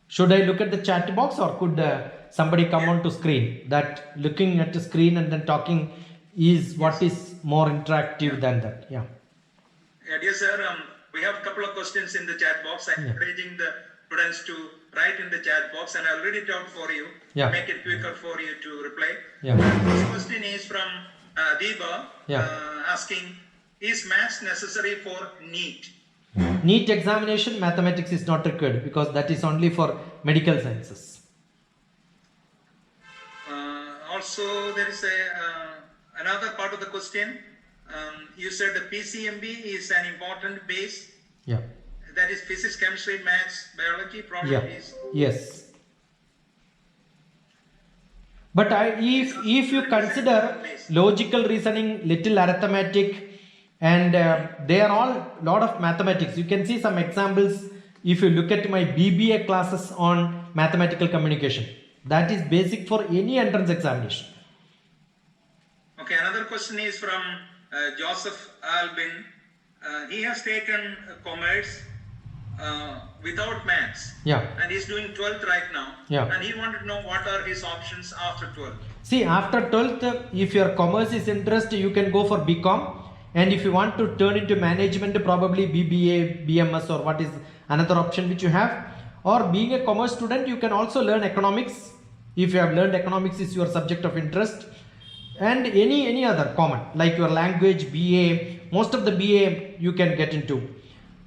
Should I look at the chat box, or could somebody come on to screen? That looking at the screen and then talking is what is more interactive than that. Yeah. Dear sir, we have a couple of questions in the chat box. I'm encouraging the students to write in the chat box, and I'll read it out for you. Yeah. Make it quicker for you to reply. Yeah. This question is from Deepa, asking, is maths necessary for NEET? NEET examination, mathematics is not required because that is only for medical sciences. Also, there is another part of the question. You said the PCMB is an important base. Yeah. That is physics, chemistry, maths, biology, probabilities. Yes. But if you consider logical reasoning, little arithmetic, and they are all lot of mathematics. You can see some examples if you look at my BBA classes on mathematical communication. That is basic for any entrance examination. Okay, another question is from Joseph Albin. He has taken commerce without maths. Yeah. And he's doing 12th right now. Yeah. And he wanted to know what are his options after 12th. See, after 12th, if your commerce is interest, you can go for BCom. And if you want to turn into management, probably BBA, BMS, or what is another option which you have. Or being a commerce student, you can also learn economics. If you have learned economics is your subject of interest. And any other common, like your language, BA, most of the BA you can get into.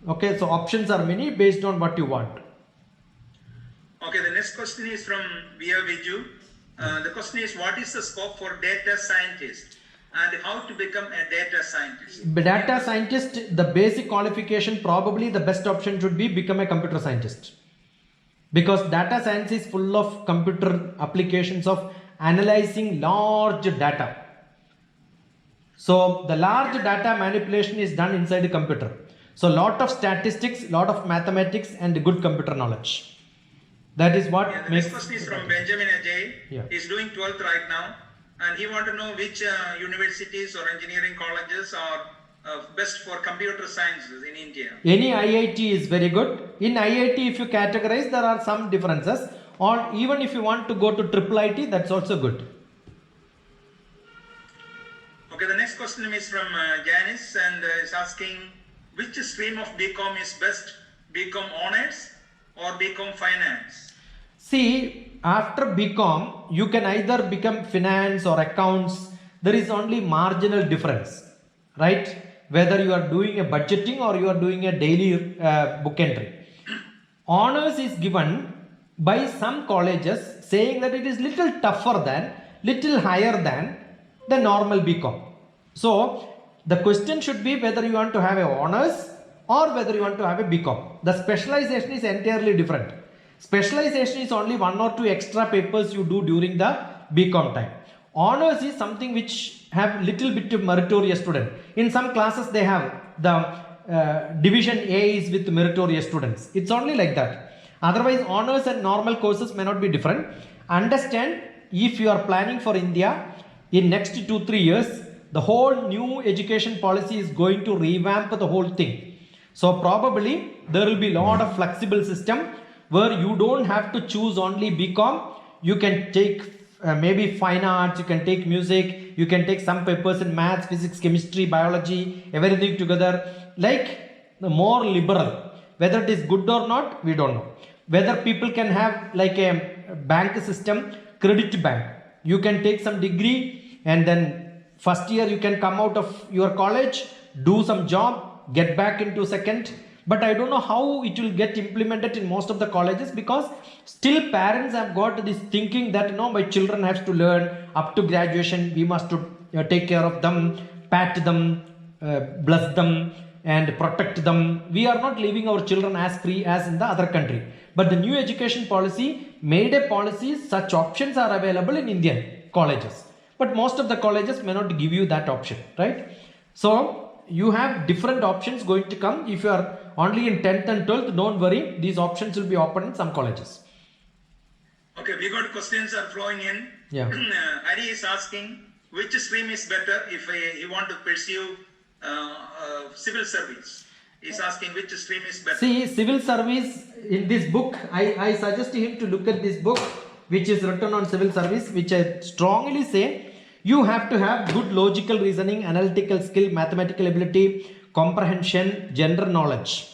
Okay, so options are many based on what you want. Okay, the next question is from Via Viju. The question is, what is the scope for data scientist and how to become a data scientist? Data scientist, the basic qualification, probably the best option should be become a computer scientist. Because data science is full of computer applications of analyzing large data. So the large data manipulation is done inside the computer. So lot of statistics, lot of mathematics, and good computer knowledge. That is what the makes. Next question is from Benjamin Ajay. Yeah. He's doing 12th right now, and he want to know which universities or engineering colleges are best for computer sciences in India. Any IIT is very good. In IIT, if you categorize, there are some differences. Or even if you want to go to triple IT, that's also good. Okay, the next question is from Janice, and is asking which stream of BCom is best, BCom honors or BCom finance? See, after BCom, you can either become finance or accounts. There is only marginal difference, right? Whether you are doing a budgeting or you are doing a daily book entry. Honors is given by some colleges saying that it is little tougher than, little higher than the normal BCom. So the question should be whether you want to have a honors or whether you want to have a BCom. The specialization is entirely different. Specialization is only 1 or 2 extra papers you do during the BCom time. Honors is something which have little bit of meritorious student. In some classes they have the division A is with meritorious students. It's only like that. Otherwise, honors and normal courses may not be different. Understand, if you are planning for India in next 2-3 years, the whole new education policy is going to revamp the whole thing. So probably there will be a lot of flexible system where you don't have to choose only BCom. You can take maybe fine arts, you can take music, you can take some papers in maths, physics, chemistry, biology, everything together. Like the more liberal. Whether it is good or not, we don't know. Whether people can have like a bank system, credit bank. You can take some degree and then first year you can come out of your college, do some job, get back into second. But I don't know how it will get implemented in most of the colleges, because still parents have got this thinking that no, my children have to learn up to graduation. We must take care of them, pat them, bless them, and protect them. We are not leaving our children as free as in the other country. But the new education policy made a policy such options are available in Indian colleges. But most of the colleges may not give you that option, right? So you have different options going to come. If you are only in 10th and 12th, don't worry. These options will be open in some colleges. Okay, we got questions are flowing in. Yeah. Hari is asking which stream is better if he want to pursue civil service. He's asking which stream is better. See, civil service in this book, I suggest him to look at this book, which is written on civil service, which I strongly say you have to have good logical reasoning, analytical skill, mathematical ability, comprehension, general knowledge,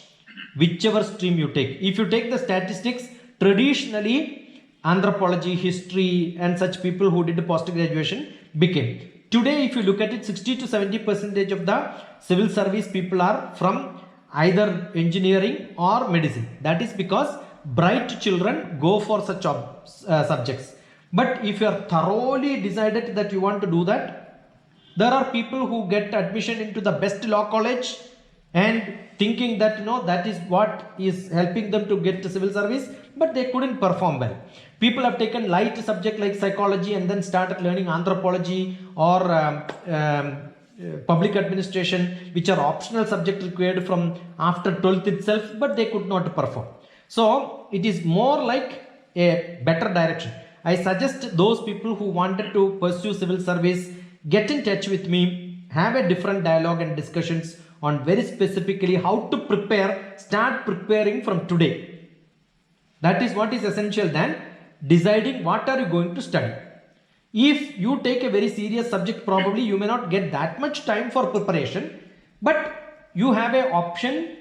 whichever stream you take. If you take the statistics, traditionally anthropology, history, and such people who did post graduation became. Today, if you look at it, 60 to 70% of the civil service people are from either engineering or medicine. That is because bright children go for such subjects. But if you are thoroughly decided that you want to do that, there are people who get admission into the best law college and thinking that that is what is helping them to get to civil service, but they couldn't perform well. People have taken light subject like psychology and then started learning anthropology or public administration, which are optional subject required from after 12th itself, but they could not perform. So it is more like a better direction. I suggest those people who wanted to pursue civil service, get in touch with me, have a different dialogue and discussions on very specifically how to prepare, start preparing from today. That is what is essential than deciding what are you going to study. If you take a very serious subject, probably you may not get that much time for preparation, but you have an option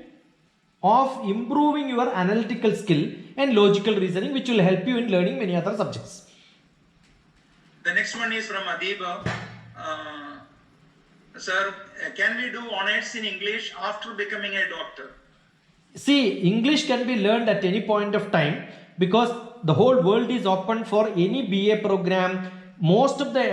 of improving your analytical skill and logical reasoning, which will help you in learning many other subjects. The next one is from Adiba. Sir, can we do honors in English after becoming a doctor? See, English can be learned at any point of time because the whole world is open for any BA program. Most of the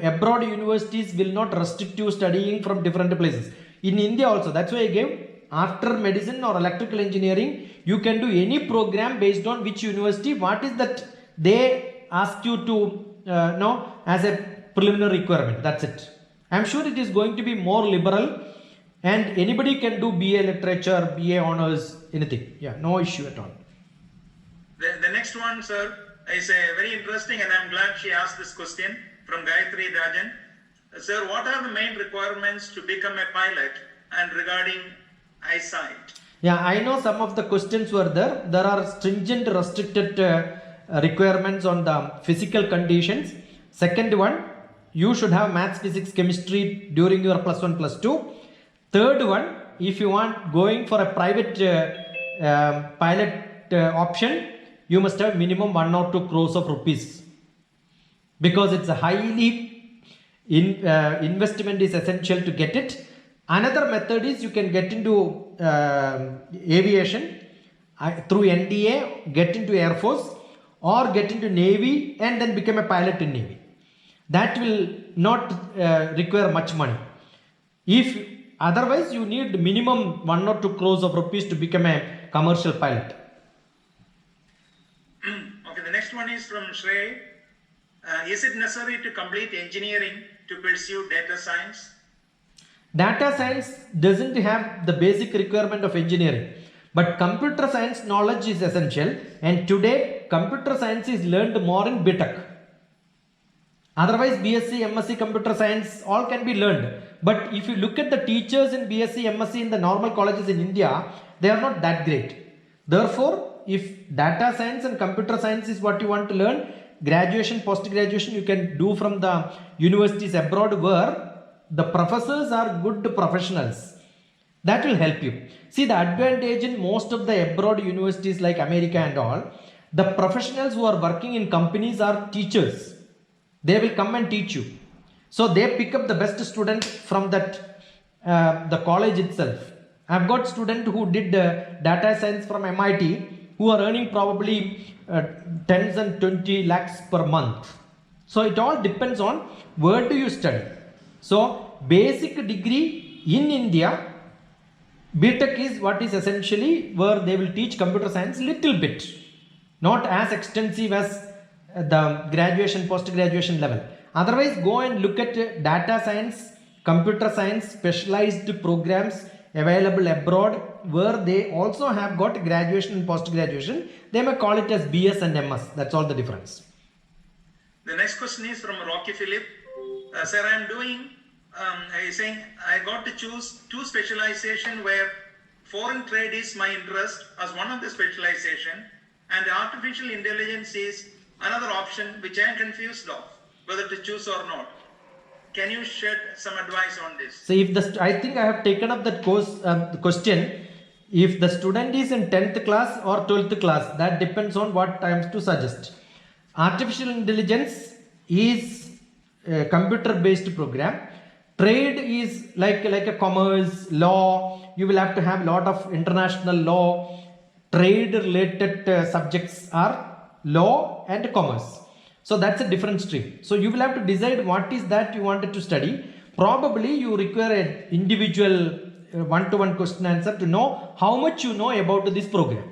abroad universities will not restrict you studying from different places. In India also, that's why I gave after medicine or electrical engineering, you can do any program based on which university, what is that they ask you to know as a preliminary requirement. That's it. I'm sure it is going to be more liberal and anybody can do BA literature, BA honors, anything. Yeah, no issue at all. The next one, sir, is very interesting and I'm glad she asked this question from Gayatri Rajan. Sir, what are the main requirements to become a pilot and regarding eyesight? Yeah, I know some of the questions were there. There are stringent restricted requirements on the physical conditions. Second one, you should have maths, physics, chemistry during your +1, +2. Third one, if you want going for a private pilot option, you must have minimum 1 or 2 crores of rupees because it's a highly investment is essential to get it. Another method is you can get into aviation through NDA, get into Air Force or get into Navy and then become a pilot in Navy. That will not require much money. If otherwise you need minimum 1 or 2 crores of rupees to become a commercial pilot. Okay, the next one is from Shrey. Is it necessary to complete engineering to pursue data science? Data science doesn't have the basic requirement of engineering, but computer science knowledge is essential, and today computer science is learned more in BTech. Otherwise BSc, MSc computer science all can be learned, but if you look at the teachers in BSc, MSc in the normal colleges in India, they are not that great. Therefore, if data science and computer science is what you want to learn, graduation, post-graduation you can do from the universities abroad where the professors are good professionals. That will help you. See, the advantage in most of the abroad universities like America and all, the professionals who are working in companies are teachers. They will come and teach you. So they pick up the best student from that the college itself. I've got students who did data science from MIT who are earning probably 10s and 20 lakhs per month. So it all depends on where do you study. So basic degree in India, BTech is what is essentially where they will teach computer science little bit, not as extensive as the graduation, post-graduation level. Otherwise, go and look at data science, computer science, specialized programs available abroad where they also have got graduation and post-graduation. They may call it as BS and MS. That's all the difference. The next question is from Rocky Philip. Sir, I'm doing, he's saying I got to choose 2 specialization where foreign trade is my interest as one of the specialization, and artificial intelligence is another option which I am confused of whether to choose or not. Can you shed some advice on this? So if I think I have taken up that question. If the student is in 10th class or 12th class, that depends on what I am to suggest. Artificial intelligence is a computer based program. Trade is like a commerce, law. You will have to have a lot of international law. Trade related subjects are law and commerce. So that's a different stream. So you will have to decide what is that you wanted to study. Probably you require an individual one-to-one question answer to know how much you know about this program.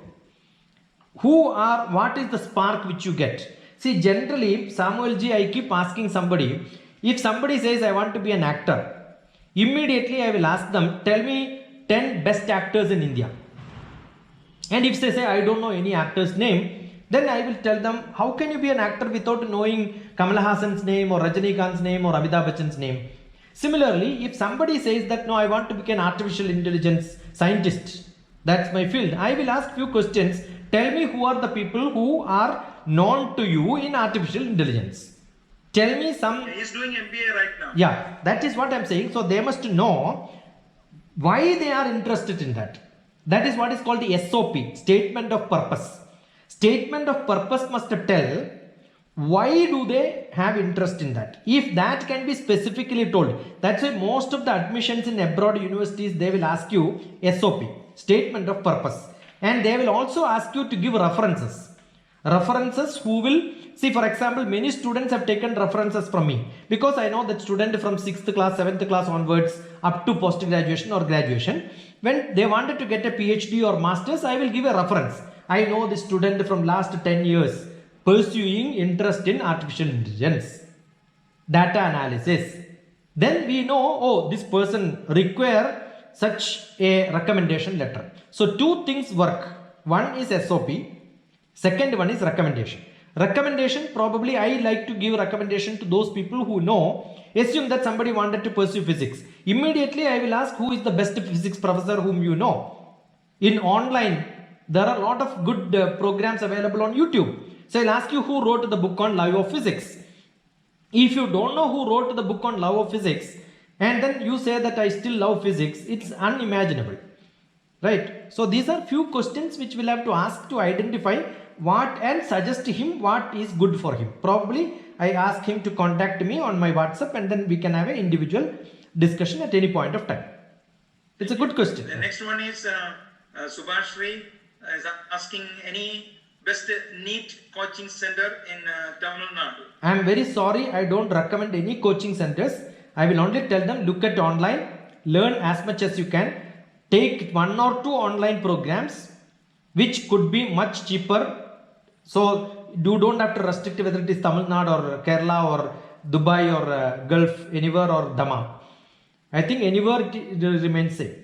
What is the spark which you get? See, generally, Samuel G, I keep asking somebody, if somebody says I want to be an actor, immediately I will ask them, tell me 10 best actors in India. And if they say I don't know any actor's name, then I will tell them, how can you be an actor without knowing Kamal Hassan's name or Rajinikanth's name or Amitabh Bachchan's name? Similarly, if somebody says that no, I want to become an artificial intelligence scientist, that's my field, I will ask few questions. Tell me who are the people who are known to you in artificial intelligence. Tell me some. He is doing MBA right now. Yeah, that is what I am saying. So they must know why they are interested in that. That is what is called the SOP, statement of purpose. Statement of purpose must tell why do they have interest in that. If that can be specifically told, that's why most of the admissions in abroad universities, they will ask you SOP, statement of purpose, and they will also ask you to give references who will see. For example, many students have taken references from me because I know that student from 6th class 7th class onwards up to post graduation or graduation, when they wanted to get a PhD or masters, I will give a reference. I know this student from last 10 years pursuing interest in artificial intelligence, data analysis. Then we know, oh, this person require such a recommendation letter. So two things work. One is SOP, second one is recommendation. Recommendation, probably I like to give recommendation to those people who know. Assume that somebody wanted to pursue physics. Immediately I will ask who is the best physics professor whom you know. In online, there are a lot of good programs available on YouTube. So I'll ask you who wrote the book on love of physics. If you don't know who wrote the book on love of physics, and then you say that I still love physics, it's unimaginable, right? So these are few questions which we'll have to ask to identify what and suggest to him what is good for him. Probably I ask him to contact me on my WhatsApp, and then we can have an individual discussion at any point of time. It's a good question. The next one is Subhashri is asking any best NEET coaching center in Tamil Nadu. I am very sorry, I don't recommend any coaching centers. I will only tell them, look at online, learn as much as you can, take 1 or 2 online programs which could be much cheaper. So you don't have to restrict whether it is Tamil Nadu or Kerala or Dubai or Gulf, anywhere, or Dammam. I think anywhere it will remain safe.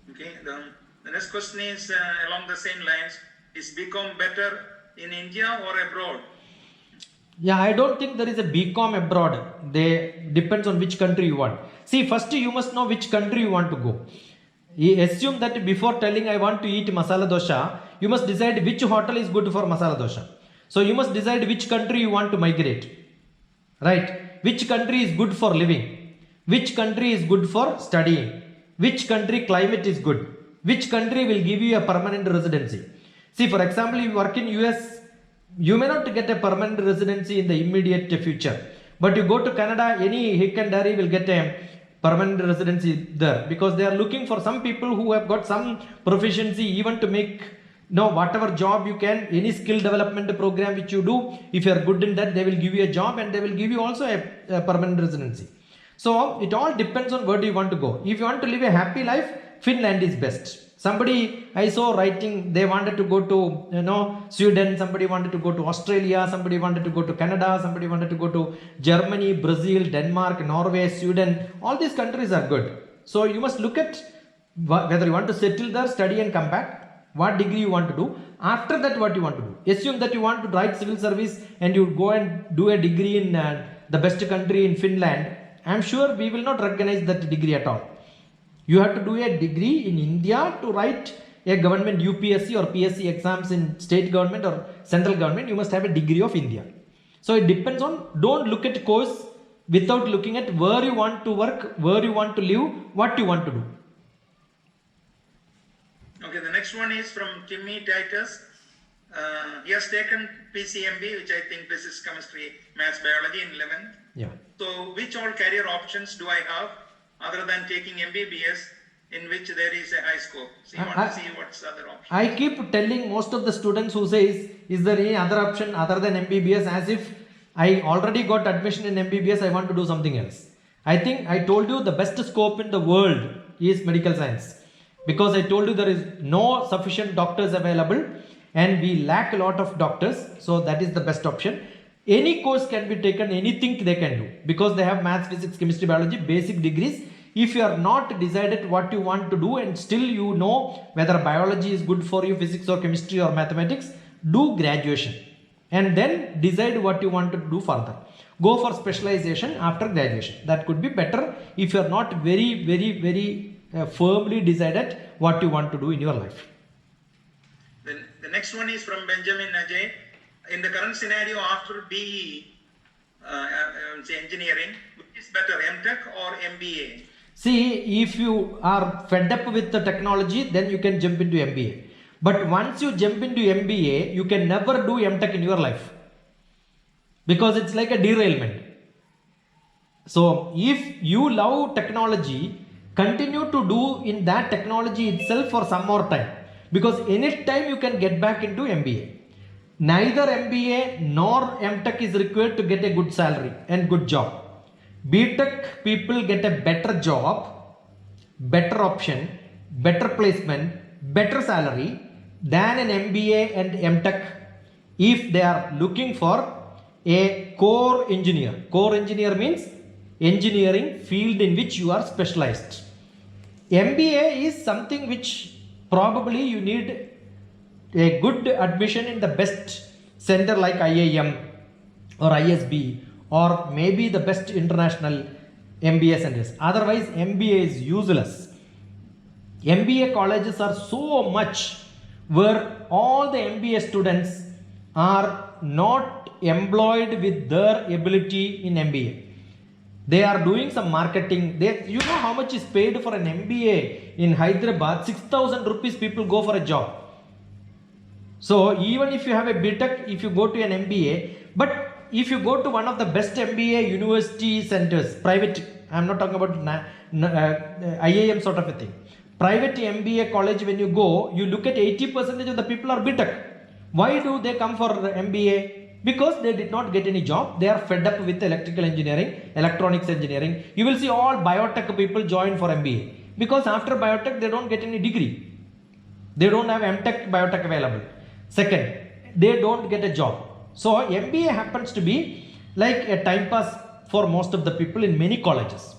Okay, the next question is along the same lines. Is BCom better in India or abroad? Yeah, I don't think there is a BCom abroad. They depends on which country you want. See, first you must know which country you want to go. You assume that before telling I want to eat masala dosha, you must decide which hotel is good for masala dosha. So you must decide which country you want to migrate, right? Which country is good for living? Which country is good for studying? Which country climate is good? Which country will give you a permanent residency? See, for example, you work in US, you may not get a permanent residency in the immediate future, but you go to Canada, any hick and Harry will get a permanent residency there, because they are looking for some people who have got some proficiency even to make whatever job you can, any skill development program which you do, if you are good in that, they will give you a job and they will give you also a permanent residency. So it all depends on where do you want to go. If you want to live a happy life, Finland is best. Somebody I saw writing, they wanted to go to Sweden, somebody wanted to go to Australia, somebody wanted to go to Canada, somebody wanted to go to Germany, Brazil, Denmark, Norway, Sweden. All these countries are good. So you must look at whether you want to settle there, study and come back, what degree you want to do. After that, what you want to do. Assume that you want to write civil service and you go and do a degree in the best country in Finland, I'm sure we will not recognize that degree at all. You have to do a degree in India to write a government UPSC or PSC exams in state government or central government. You must have a degree of India. So it depends on, don't look at course without looking at where you want to work, where you want to live, what you want to do. Okay, the next one is from Timmy Titus. He has taken PCMB, which I think physics, chemistry, maths, biology in 11th. Yeah. So which all career options do I have other than taking MBBS in which there is a high scope? So you want to see what's the other option. I keep telling most of the students who says, is there any other option other than MBBS, as if I already got admission in MBBS, I want to do something else. I think I told you the best scope in the world is medical science, because I told you there is no sufficient doctors available and we lack a lot of doctors. So that is the best option. Any course can be taken, anything they can do, because they have maths, physics, chemistry, biology, basic degrees. If you are not decided what you want to do and still you know whether biology is good for you, physics or chemistry or mathematics, do graduation and then decide what you want to do further. Go for specialization after graduation. That could be better if you are not very firmly decided what you want to do in your life. Then the next one is from Benjamin Ajay. In the current scenario after BE, say engineering, which is better, MTech or MBA? See, if you are fed up with the technology, then you can jump into MBA. But once you jump into MBA, you can never do MTech in your life, because it's like a derailment. So if you love technology, continue to do in that technology itself for some more time, because any time you can get back into MBA. Neither MBA nor MTech is required to get a good salary and good job. BTech people get a better job, better option, better placement, better salary than an MBA and MTech if they are looking for a core engineer. Core engineer means engineering field in which you are specialized. MBA is something which probably you need a good admission in the best center like IIM or ISB or maybe the best international MBA centers. Otherwise, MBA is useless. MBA colleges are so much where all the MBA students are not employed with their ability in MBA. They are doing some marketing. You know how much is paid for an MBA in Hyderabad? 6,000 rupees people go for a job. So even if you have a BTech, if you go to an MBA, but if you go to one of the best MBA university centers, private, I'm not talking about IIM sort of a thing. Private MBA college, when you go, you look at 80% of the people are BTech. Why do they come for MBA? Because they did not get any job. They are fed up with electrical engineering, electronics engineering. You will see all biotech people join for MBA. Because after biotech, they don't get any degree. They don't have MTech, biotech available. Second, they don't get a job. So MBA happens to be like a time pass for most of the people in many colleges.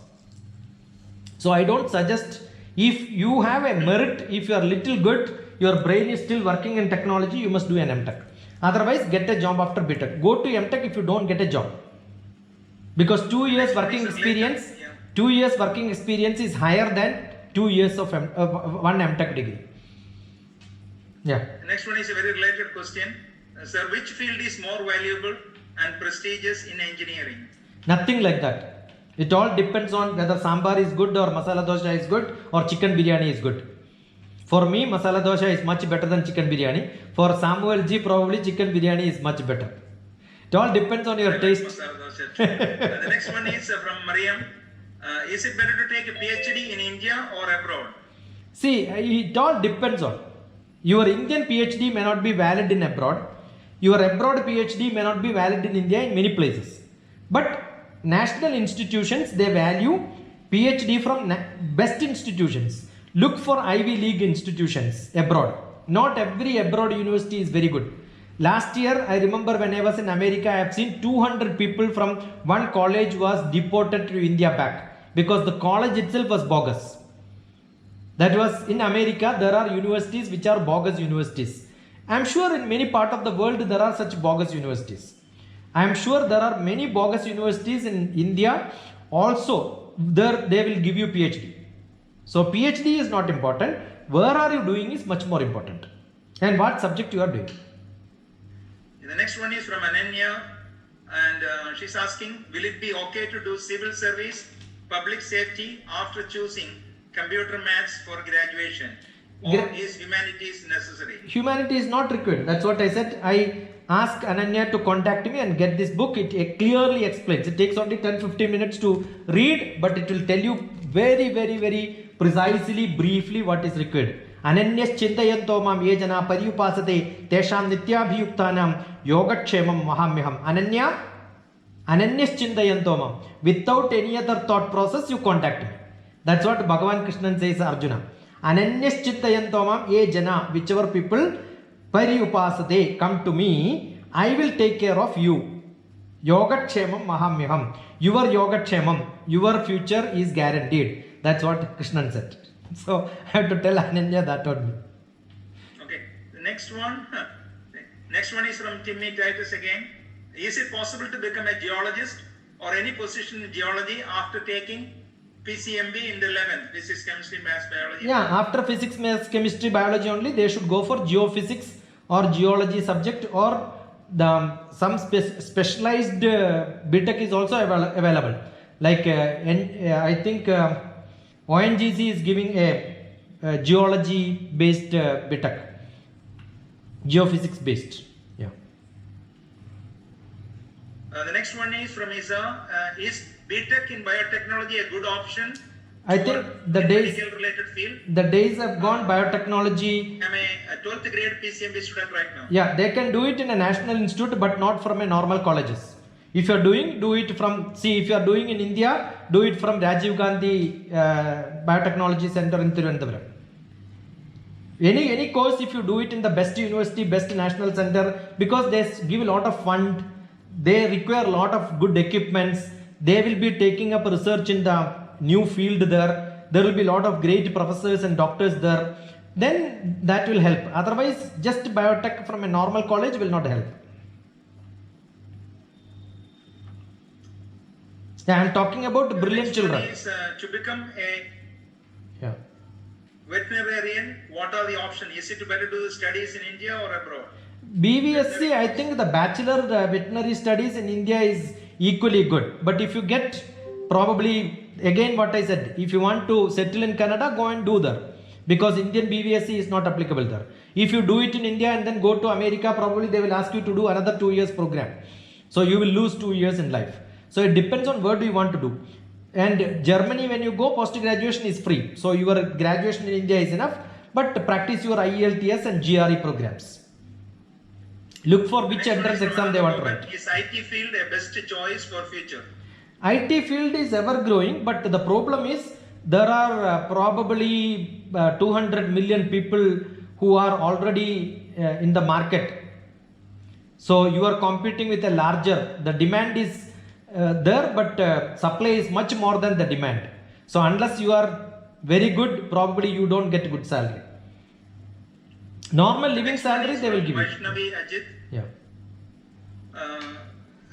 So I don't suggest, if you have a merit, if you are little good, your brain is still working in technology, you must do an MTech. Otherwise, get a job after BTech. Go to MTech if you don't get a job. Because 2 years working experience, 2 years working experience is higher than 2 years of one MTech degree. Yeah. The next one is a very related question. Sir, which field is more valuable and prestigious in engineering? Nothing like that. It all depends on whether sambar is good or masala dosha is good or chicken biryani is good. For me, masala dosha is much better than chicken biryani. For Samuel G, probably chicken biryani is much better. It all depends on your taste. The next one is from Mariam. Is it better to take a PhD in India or abroad? See, it all depends on. Your Indian PhD may not be valid in abroad. Your abroad PhD may not be valid in India in many places. But national institutions, they value PhD from best institutions. Look for Ivy League institutions abroad. Not every abroad university is very good. Last year, I remember when I was in America, I have seen 200 people from one college was deported to India back because the college itself was bogus. That was in America. There are universities which are bogus universities. I am sure in many parts of the world there are such bogus universities. I am sure there are many bogus universities in India Also, there they will give you PhD. So PhD is not important. Where are you doing is much more important. And what subject you are doing. The next one is from Ananya, and she's asking, will it be okay to do civil service, public safety after choosing computer maths for graduation? Or is humanities necessary? Humanity is not required. That's what I said. I asked Ananya to contact me and get this book. It clearly explains. It takes only 10-15 minutes to read, but it will tell you very, very, very precisely, briefly what is required. Ananyas chintayanto mam ye jana paryupasate tesham nityabhiyuktanam yogakshemam mahamyaham. Ananyas chintayanto mam. Without any other thought process, you contact me. That's what Bhagavan Krishnan says Arjuna. Ananyas chintayanto mam ye jana, whichever people paryupasate come to me, I will take care of you. Yogakshemam mahamyaham. Your yogakshemam, your future is guaranteed. That's what Krishnan said. So I have to tell Ananya that only. Okay. The next one is from Timmy Titus again. Is it possible to become a geologist or any position in geology after taking PCMB in the 11th? Physics, chemistry, maths, biology. Yeah, after physics, maths, chemistry, biology only, they should go for geophysics or geology subject, or some specialized BTech is also available. Like I think ONGC is giving a geology based BTech, geophysics based. Yeah. The next one is from Isa. Is BTech in biotechnology a good option? I think the days have gone. Biotechnology. I'm a 12th grade PCMB student right now. Yeah, they can do it in a national institute, but not from a normal colleges. If you are doing, do it from, if you are doing in India, do it from Rajiv Gandhi Biotechnology Center in Thiruvananthapuram. Any course, if you do it in the best university, best national center, because they give a lot of fund, they require a lot of good equipments, they will be taking up research in the new field there will be a lot of great professors and doctors there, then that will help. Otherwise, just biotech from a normal college will not help. Yeah, I am talking about brilliant children. Is, to become a veterinarian, what are the options? Is it better to do the studies in India or abroad? BVSC, I think the Bachelor Veterinary Studies in India is equally good. But if you get probably, again what I said, if you want to settle in Canada, go and do there. Because Indian BVSC is not applicable there. If you do it in India and then go to America, probably they will ask you to do another 2 years program. So you will lose 2 years in life. So it depends on what do you want to do. And Germany, when you go, post-graduation is free. So your graduation in India is enough, but practice your IELTS and GRE programs. Look for which entrance exam they want to write. Is IT field a best choice for future? IT field is ever growing, but the problem is there are probably 200 million people who are already in the market. So you are competing with a larger, the demand is there, but supply is much more than the demand. So unless you are very good, probably you don't get good salary. Normal living salary they will give you. Vaishnavi Ajit. Yeah.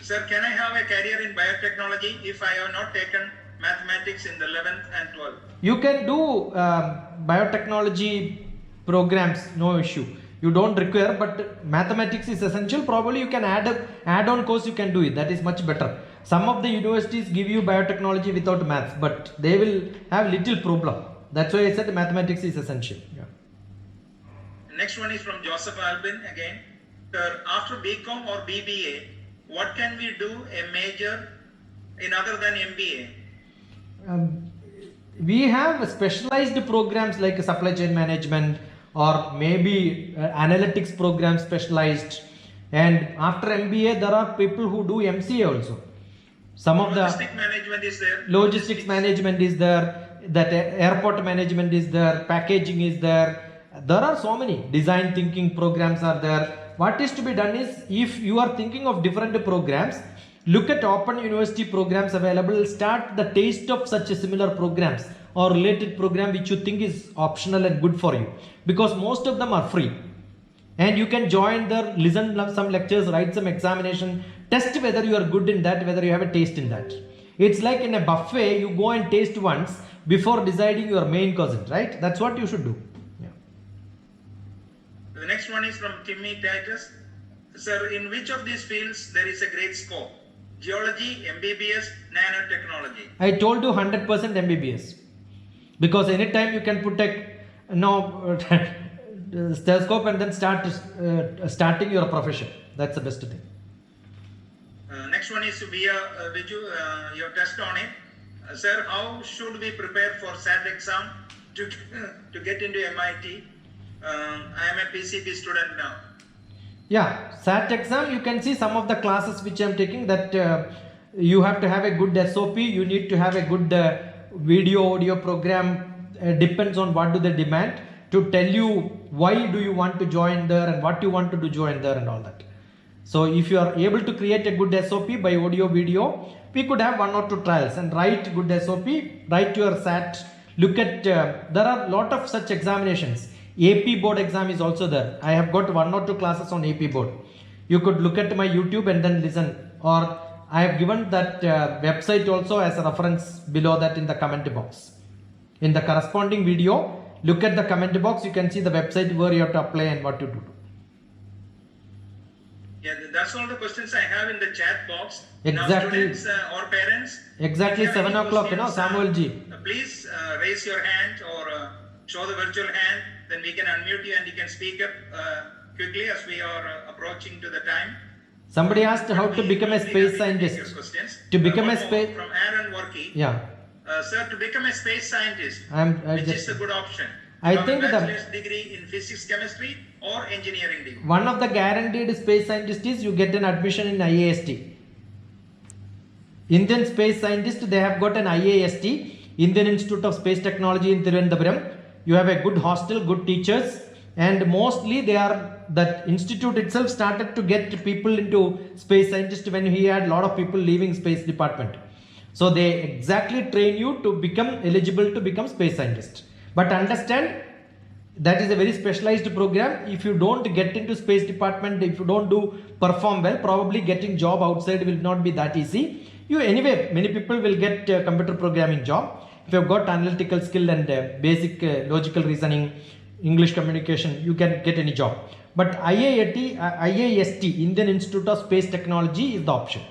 Sir, can I have a career in biotechnology if I have not taken mathematics in the 11th and 12th? You can do biotechnology programs, no issue. You don't require, but mathematics is essential. Probably you can add-on course, you can do it. That is much better. Some of the universities give you biotechnology without maths, but they will have little problem. That's why I said mathematics is essential. Yeah. Next one is from Joseph Albin again. Sir, after BCom or BBA, what can we do a major in other than MBA? We have specialized programs like supply chain management or maybe analytics program specialized. And after MBA, there are people who do MCA also. Some of Logistic management is there. Logistics management is there. That airport management is there. Packaging is there. There are so many design thinking programs are there. What is to be done is, if you are thinking of different programs, look at open university programs available. Start the taste of such a similar programs or related program which you think is optional and good for you, because most of them are free. And you can join there, listen some lectures, write some examination, test whether you are good in that, whether you have a taste in that. It's like in a buffet, you go and taste once before deciding your main course, right? That's what you should do. Yeah. The next one is from Timmy Titus. Sir, in which of these fields there is a great scope? Geology, MBBS, nanotechnology. I told you 100% MBBS. Because anytime you can put a stethoscope and then starting your profession. That's the best thing. Next one is via your test on it. Sir, how should we prepare for SAT exam to get into MIT? I am a PCB student now. Yeah, SAT exam, you can see some of the classes which I am taking that you have to have a good SOP, you need to have a good video audio program, depends on what do they demand to tell you why do you want to join there and what you want to do join there and all that. So if you are able to create a good SOP by audio video, we could have 1 or 2 trials and write good SOP, write your SAT, look at, there are lot of such examinations. AP board exam is also there. I have got 1 or 2 classes on AP board. You could look at my YouTube and then listen, or I have given that website also as a reference below that in the comment box. In the corresponding video, look at the comment box, you can see the website where you have to apply and what you do. Yeah, that's all the questions I have in the chat box. Exactly. Now, students or parents. Exactly 7 o'clock, Samuel Ji. Please raise your hand or show the virtual hand. Then we can unmute you and you can speak up quickly as we are approaching to the time. Somebody asked how to become a space scientist. To become a space. From Aaron Workey. Yeah. Sir, to become a space scientist, which is a good option? I think the bachelor's degree in physics, chemistry, or engineering degree. One of the guaranteed space scientists is you get an admission in IAST. Indian space scientist, they have got an IAST, Indian Institute of Space Technology in Thiruvananthapuram. You have a good hostel, good teachers, and mostly that institute itself started to get people into space scientist when he had a lot of people leaving space department. So they exactly train you to become eligible to become space scientist. But understand, that is a very specialized program. If you don't get into space department, if you don't perform well, probably getting job outside will not be that easy. Anyway, many people will get computer programming job. If you have got analytical skill and basic logical reasoning, English communication, you can get any job. But IAST, Indian Institute of Space Technology, is the option.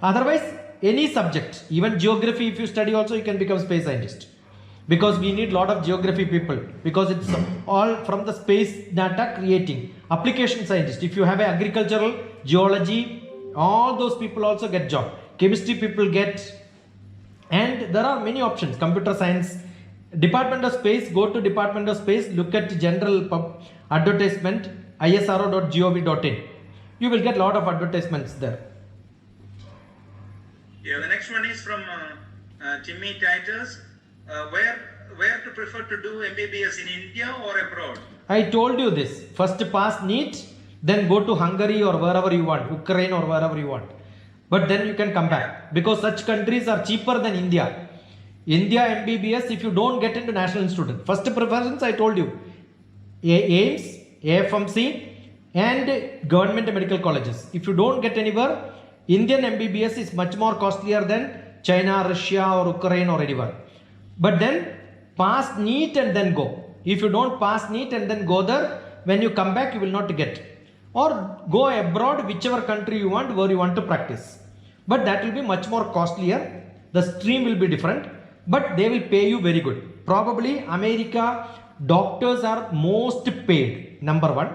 Otherwise, any subject, even geography, if you study also, you can become space scientist. Because we need lot of geography people, because it's all from the space data creating. Application scientist, if you have agricultural, geology, all those people also get job. Chemistry people get, and there are many options. Computer science, Department of Space, go to Department of Space, look at general advertisement, isro.gov.in. You will get lot of advertisements there. Yeah, the next one is from Timmy Titus. Where to prefer to do MBBS, in India or abroad? I told you this. First pass NEET, then go to Hungary or wherever you want, Ukraine or wherever you want. But then you can come back, because such countries are cheaper than India. India MBBS, if you don't get into national institute, first preference I told you, AIMS, AFMC and government medical colleges. If you don't get anywhere, Indian MBBS is much more costlier than China, Russia or Ukraine or anywhere. But then pass NEET and then go. If you don't pass NEET and then go there, when you come back you will not get. Or go abroad, whichever country you want, where you want to practice. But that will be much more costlier. The stream will be different, but they will pay you very good. Probably America, doctors are most paid, number one.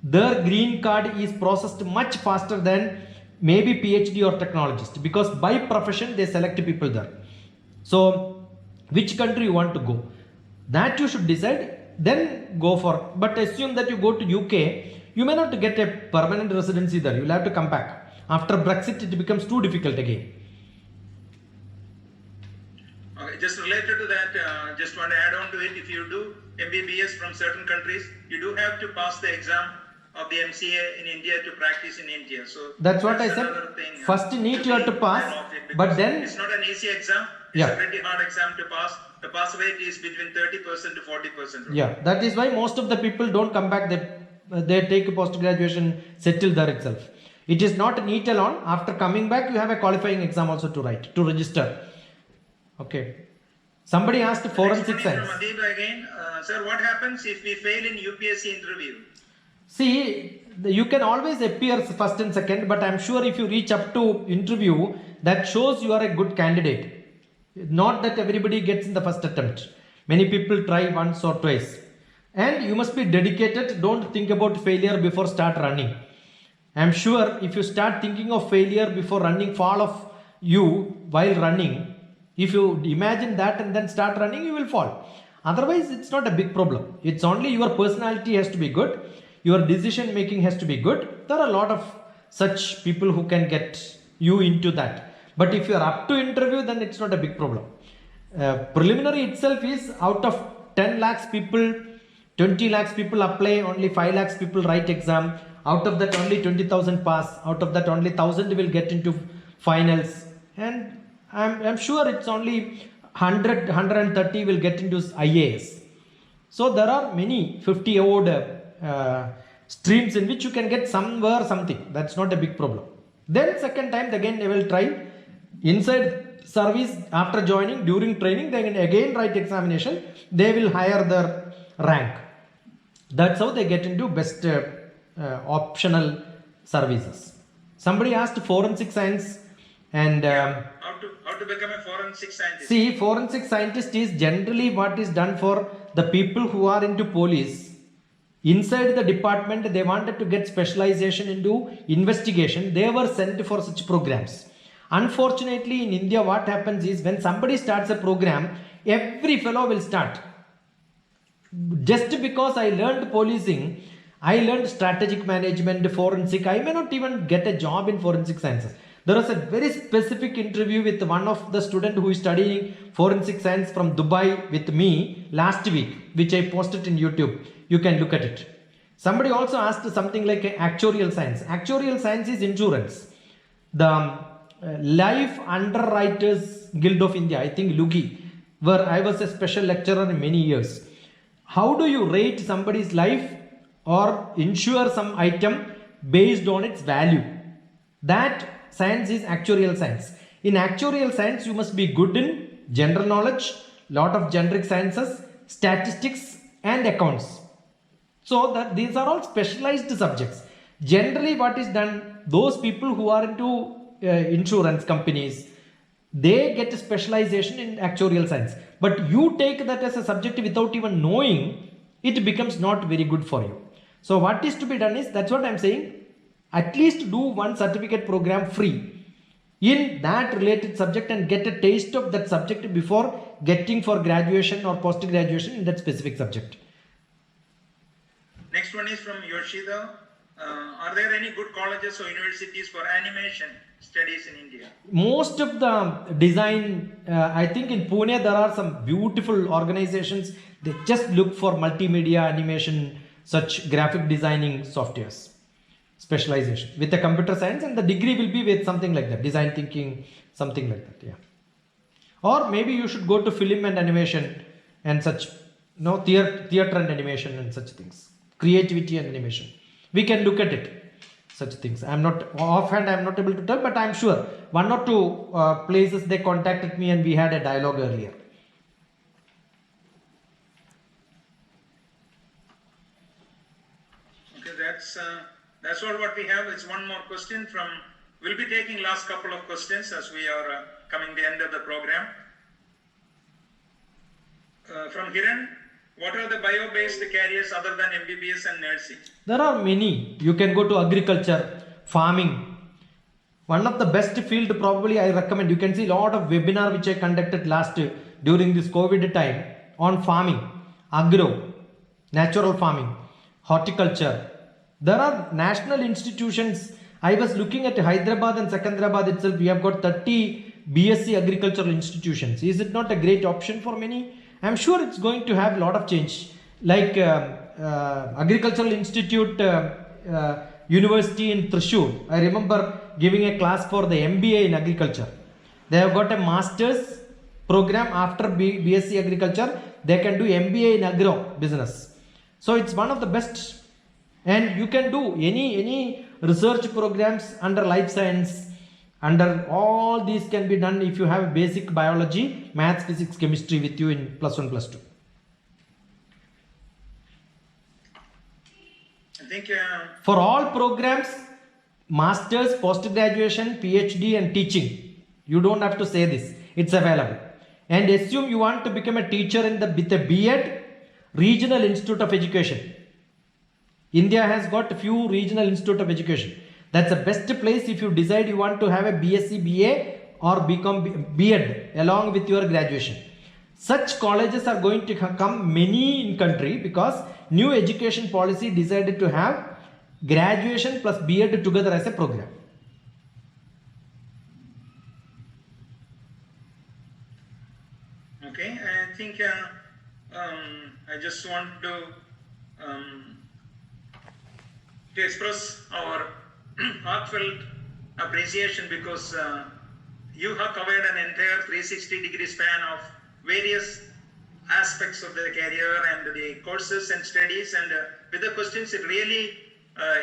Their green card is processed much faster than maybe PhD or technologist, because by profession they select people there. So which country you want to go, that you should decide, then go for. But assume that you go to UK, you may not get a permanent residency there, you will have to come back. After Brexit it becomes too difficult again. Okay, just related to that, just want to add on to it. If you do MBBS from certain countries, you do have to pass the exam of the MCA in India to practice in India. So that's what I said. Thing, first NEET you have to pass, but then it's not an easy exam. It's a pretty hard exam to pass. The pass rate is between 30% to 40%. Yeah, that is why most of the people don't come back. They take post graduation, settle there itself. It is not NEET alone. After coming back, you have a qualifying exam also to write, to register. Okay. Somebody asked forensic Next one is science. from Adiba again. Sir, what happens if we fail in UPSC interview? See, you can always appear first and second, but I'm sure if you reach up to interview, that shows you are a good candidate. Not that everybody gets in the first attempt. Many people try once or twice. And you must be dedicated. Don't think about failure before start running. I'm sure if you start thinking of failure before running, fall of you while running, if you imagine that and then start running, you will fall. Otherwise, it's not a big problem. It's only your personality has to be good. Your decision making has to be good. There are a lot of such people who can get you into that. But if you are up to interview, then it's not a big problem. Preliminary itself is out of 10 lakhs people, 20 lakhs people apply, only 5 lakhs people write exam. Out of that, only 20,000 pass. Out of that, only 1,000 will get into finals. And I'm sure it's only 100, 130 will get into IAS. So there are many 50 odd streams in which you can get somewhere something. That's not a big problem. Then second time again they will try inside service after joining, during training they can again write examination. They will hire their rank. That's how they get into best optional services. Somebody asked forensic science and How to become a forensic scientist? see, forensic scientist is generally what is done for the people who are into police. Inside the department, they wanted to get specialization into investigation. They were sent for such programs. Unfortunately, in India, what happens is when somebody starts a program, every fellow will start. Just because I learned policing, I learned strategic management, forensic, I may not even get a job in forensic sciences. There was a very specific interview with one of the student who is studying forensic science from Dubai with me last week, which I posted in YouTube. You can look at it. Somebody also asked something like actuarial science. Actuarial science is insurance. The Life Underwriters Guild of India, I think LUGI, where I was a special lecturer in many years. How do you rate somebody's life or insure some item based on its value? That science is actuarial science. In actuarial science, you must be good in general knowledge, lot of generic sciences, statistics and accounts. So that these are all specialized subjects. Generally what is done, those people who are into insurance companies, they get a specialization in actuarial science. But you take that as a subject without even knowing, it becomes not very good for you. So what is to be done is, that's what I'm saying, at least do one certificate program free in that related subject and get a taste of that subject before getting for graduation or post graduation in that specific subject. Next one is from Yoshida. Are there any good colleges or universities for animation studies in India? Most of the design, I think in Pune there are some beautiful organizations. They just look for multimedia animation, such graphic designing softwares. Specialization with the computer science, and the degree will be with something like that, design thinking, something like that. Yeah. Or maybe you should go to film and animation and such, theater and animation and such things, creativity and animation. We can look at it, such things. I'm not offhand, I'm not able to tell, but I'm sure one or two places they contacted me and we had a dialogue earlier. Okay, that's all what we have. It's one more question from, we'll be taking last couple of questions as we are coming to the end of the program. From Hiran, what are the bio-based careers other than MBBS and nursing? There are many. You can go to agriculture, farming. One of the best field probably I recommend. You can see a lot of webinar which I conducted during this COVID time on farming, agro, natural farming, horticulture. There are national institutions. I was looking at Hyderabad and Secunderabad itself. We have got 30 BSc agricultural institutions. Is it not a great option for many? I'm sure it's going to have a lot of change. Like Agricultural Institute University in Thrissur. I remember giving a class for the MBA in agriculture. They have got a master's program after BSc agriculture. They can do MBA in agro business. So it's one of the best And you can do any research programs under life science, under all these can be done if you have basic biology, maths, physics, chemistry with you in +1, +2. I think For all programs, masters, post graduation, PhD and teaching, you don't have to say this, it's available. And assume you want to become a teacher with a B.Ed, Regional Institute of Education. India has got a few regional institute of education. That's the best place if you decide you want to have a BSc, BA or become B.Ed along with your graduation. Such colleges are going to come many in country because new education policy decided to have graduation plus B.Ed together as a program. okay, I think I just want to express our heartfelt appreciation because you have covered an entire 360-degree span of various aspects of the career and the courses and studies, and with the questions it really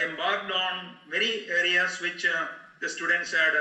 embarked on many areas which the students had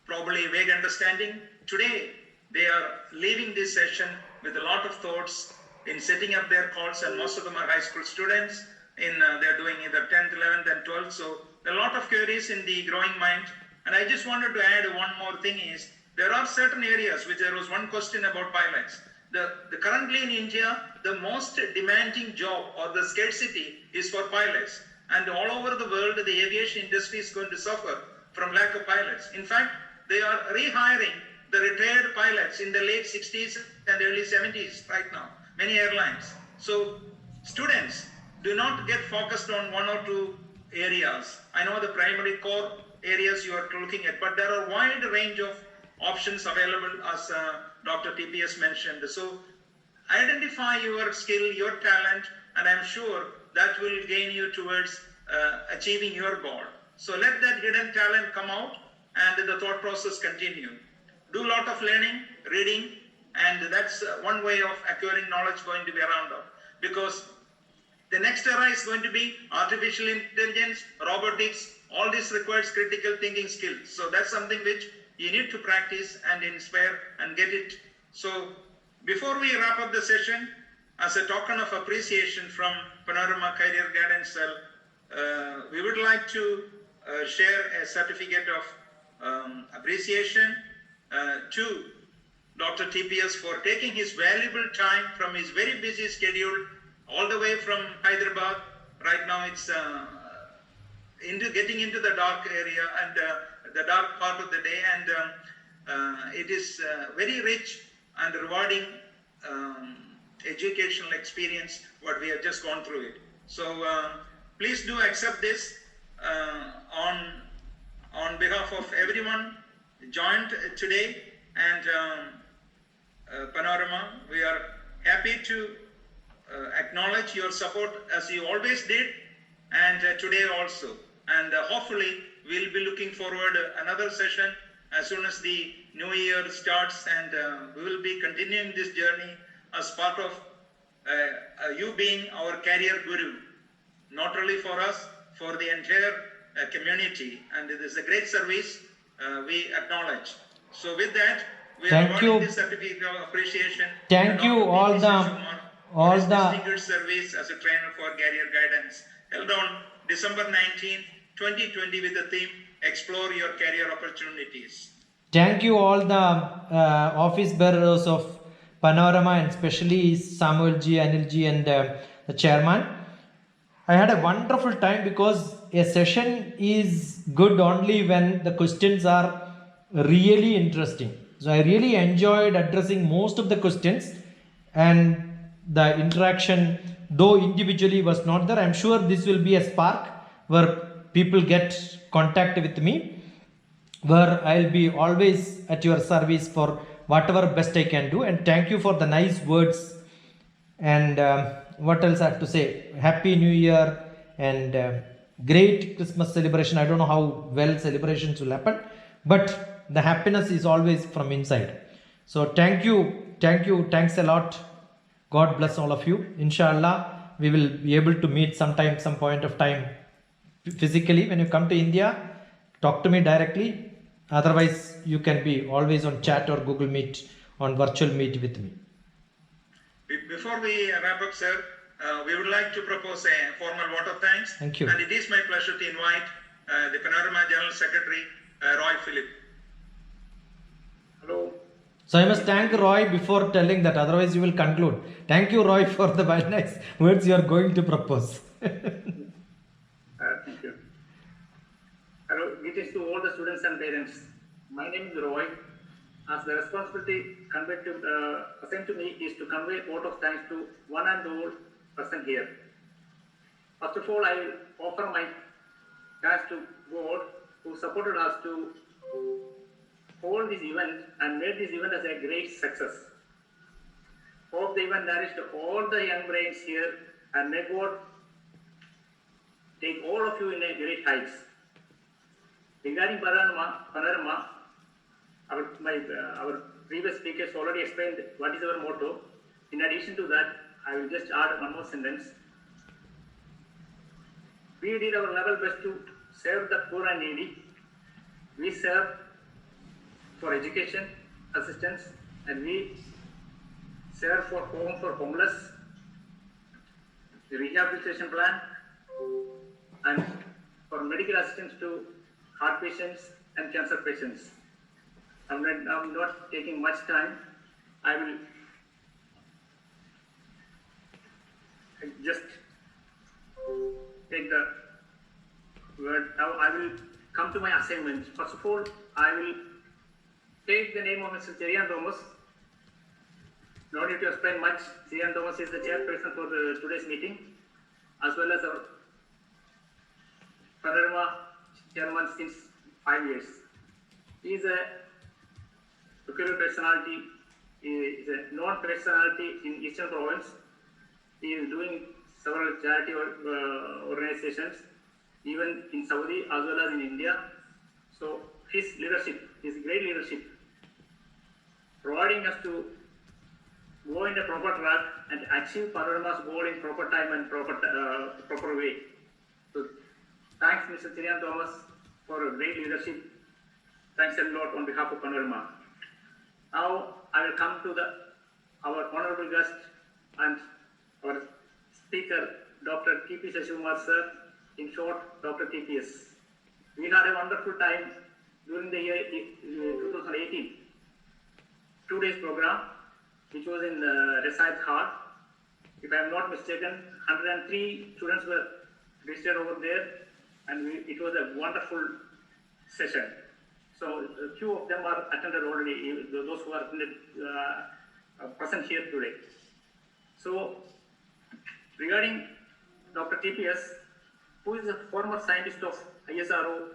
probably vague understanding. Today they are leaving this session with a lot of thoughts in setting up their calls, and most of them are high school students. They're doing either 10th, 11th and 12th, so a lot of queries in the growing mind. And I just wanted to add one more thing is, there are certain areas which there was one question about pilots. The currently in India, the most demanding job or the scarcity is for pilots. And all over the world, the aviation industry is going to suffer from lack of pilots. In fact, they are rehiring the retired pilots in the late 60s and early 70s right now, many airlines. So students, do not get focused on one or two areas. I know the primary core areas you are looking at, but there are a wide range of options available as Dr. TPS mentioned. So identify your skill, your talent, and I'm sure that will gain you towards achieving your goal. So let that hidden talent come out and the thought process continue. Do a lot of learning, reading, and that's one way of acquiring knowledge going to be around up. Because the next era is going to be artificial intelligence, robotics, all this requires critical thinking skills. So that's something which you need to practice and inspire and get it. So before we wrap up the session, as a token of appreciation from Panorama Career Guidance Cell, we would like to share a certificate of appreciation to Dr. TPS for taking his valuable time from his very busy schedule all the way from Hyderabad. Right now it's getting into the dark area and the dark part of the day, and it is very rich and rewarding educational experience what we have just gone through it. So please do accept this on behalf of everyone joined today, and Panorama. We are happy to acknowledge your support as you always did, and today also. And hopefully we'll be looking forward another session as soon as the new year starts, and we will be continuing this journey as part of you being our career guru, not only for us, for the entire community. And it is a great service we acknowledge. So with that, we are awarding this certificate of appreciation. Thank you all the distinguished service as a trainer for career guidance, held on December 19th, 2020 with the theme Explore Your Career Opportunities. Thank you all the office bearers of Panorama, and especially Samuel G, Anil G, and the chairman. I had a wonderful time because a session is good only when the questions are really interesting. So I really enjoyed addressing most of the questions, and the interaction, though individually, was not there. I'm sure this will be a spark where people get contact with me, where I'll be always at your service for whatever best I can do. And thank you for the nice words. And what else I have to say? Happy New Year and great Christmas celebration. I don't know how well celebrations will happen, but the happiness is always from inside. So thanks a lot. God bless all of you. Inshallah, we will be able to meet sometime, some point of time physically. When you come to India, talk to me directly. Otherwise, you can be always on chat or Google Meet, on virtual meet with me. Before we wrap up, sir, we would like to propose a formal vote of thanks. Thank you. And it is my pleasure to invite the Panorama General Secretary, Roy Philip. Hello. So I must thank Roy before telling that, otherwise you will conclude. Thank you, Roy, for the very nice words you are going to propose. Thank you. Hello, greetings to all the students and parents. My name is Roy. As the responsibility assigned to me is to convey vote of thanks to one and all present here. First of all, I offer my thanks to God who supported us to hold this event and made this event as a great success. Hope the event nourished all the young brains here and may God take all of you in a great heights. Regarding Panorama, our previous speakers already explained what is our motto. In addition to that, I will just add one more sentence. We did our level best to serve the poor and needy. We serve for education, assistance, and we serve for home for homeless, the rehabilitation plan, and for medical assistance to heart patients and cancer patients. I'm not taking much time. I will just take the word. Now I will come to my assignment. First of all, I will take the name of Mr. Cherian Thomas. No need to explain much. Cherian Thomas is the chairperson for today's meeting, as well as our Panorama chairman since 5 years. He is a peculiar personality. He is a known personality in Eastern Province. He is doing several charity organizations, even in Saudi as well as in India. So his leadership, his great leadership, providing us to go in a proper track and achieve Panorama's goal in proper time and proper way. So thanks, Mr. Cherian Thomas, for a great leadership. Thanks a lot on behalf of Panorama. Now I will come to our honorable guest and our speaker, Dr. T.P. Shashikumar sir, in short, Dr. TPS. We had a wonderful time during the year 2018, 2 days program, which was in Reside Hall. If I am not mistaken, 103 students were registered over there, and it was a wonderful session. So a few of them are attended already, those who are present here today. So regarding Dr. TPS, who is a former scientist of ISRO,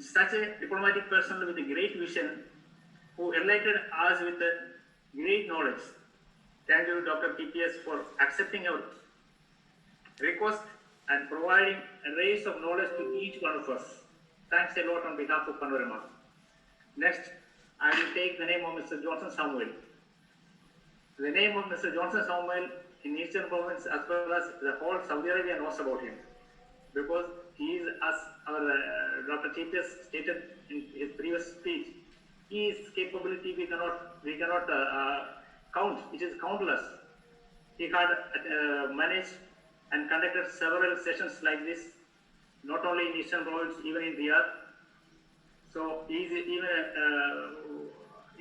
such a diplomatic person with a great vision, who enlightened us with a great knowledge. Thank you, Dr. TPS, for accepting our request and providing a race of knowledge to each one of us. Thanks a lot on behalf of Panorama. Next, I will take the name of Mr. Johnson Samuel. The name of Mr. Johnson Samuel in Eastern Province, as well as the whole Saudi Arabia, knows about him, because he is, as our Dr. TPS stated in his previous speech, his capability we cannot count. It is countless. He had managed and conducted several sessions like this, not only in Eastern Province, even in Riyadh. So he is even,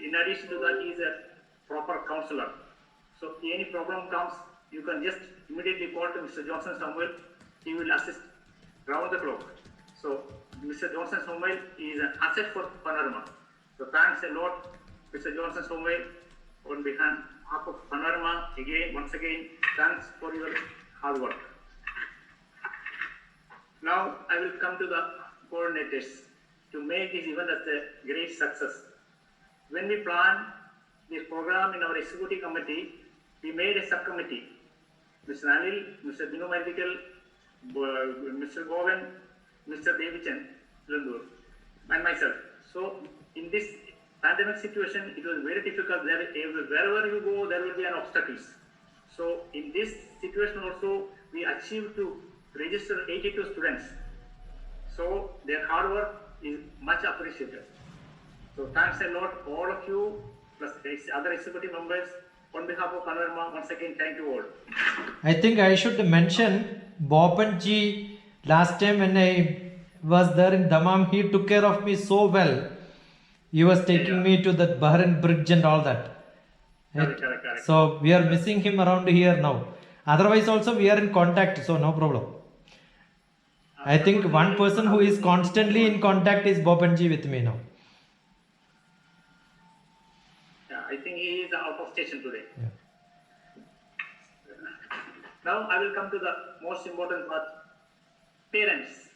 in addition to that, he is a proper counselor. So any problem comes, you can just immediately call to Mr. Johnson Samuel. He will assist round the clock. So Mr. Johnson Samuel is an asset for Panorama. So thanks a lot, Mr. Johnson Samuel, on behalf of Panorama. Once again, thanks for your hard work. Now I will come to the coordinators to make this event as a great success. When we planned this program in our executive committee, we made a subcommittee. Mr. Anil, Mr. Binu Medical, Mr. Govan, Mr. Devichan, and myself. So in this pandemic situation, it was very difficult. Wherever you go, there will be an obstacles. So in this situation also, we achieved to register 82 students. So their hard work is much appreciated. So thanks a lot, all of you, plus other executive members. On behalf of Panorama, once again, thank you all. I think I should mention Bopan ji. Last time when I was there in Dammam, he took care of me so well. He was taking me to the Bahrain bridge and all that. Correct. So we are missing him around here now. Otherwise also we are in contact, so no problem. I think one person who is constantly in contact is Bopan ji with me now. Yeah, I think he is out of station today. Yeah. Now I will come to the most important part, parents.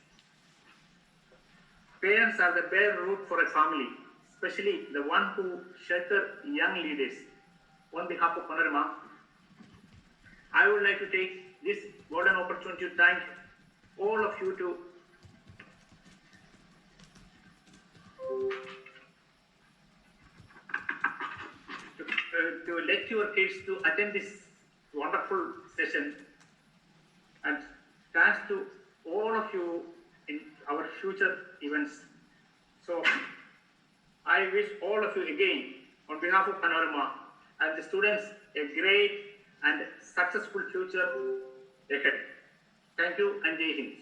Parents are the bare root for a family, especially the one who shelter young leaders. On behalf of Panorama, I would like to take this golden opportunity to thank all of you to let your kids to attend this wonderful session, and thanks to all of you in our future events. So I wish all of you again on behalf of Panorama and the students a great and successful future ahead. Thank you and Jai Hind.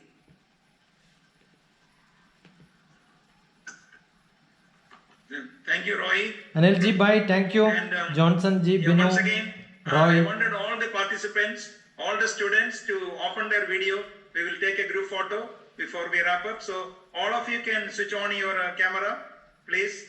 Thank you, Roy. Anil ji, bye. Thank you. And, Johnson ji, Binu, Once again, I Roy. wanted all the participants, all the students to open their video. We will take a group photo before we wrap up. So all of you can switch on your camera, please.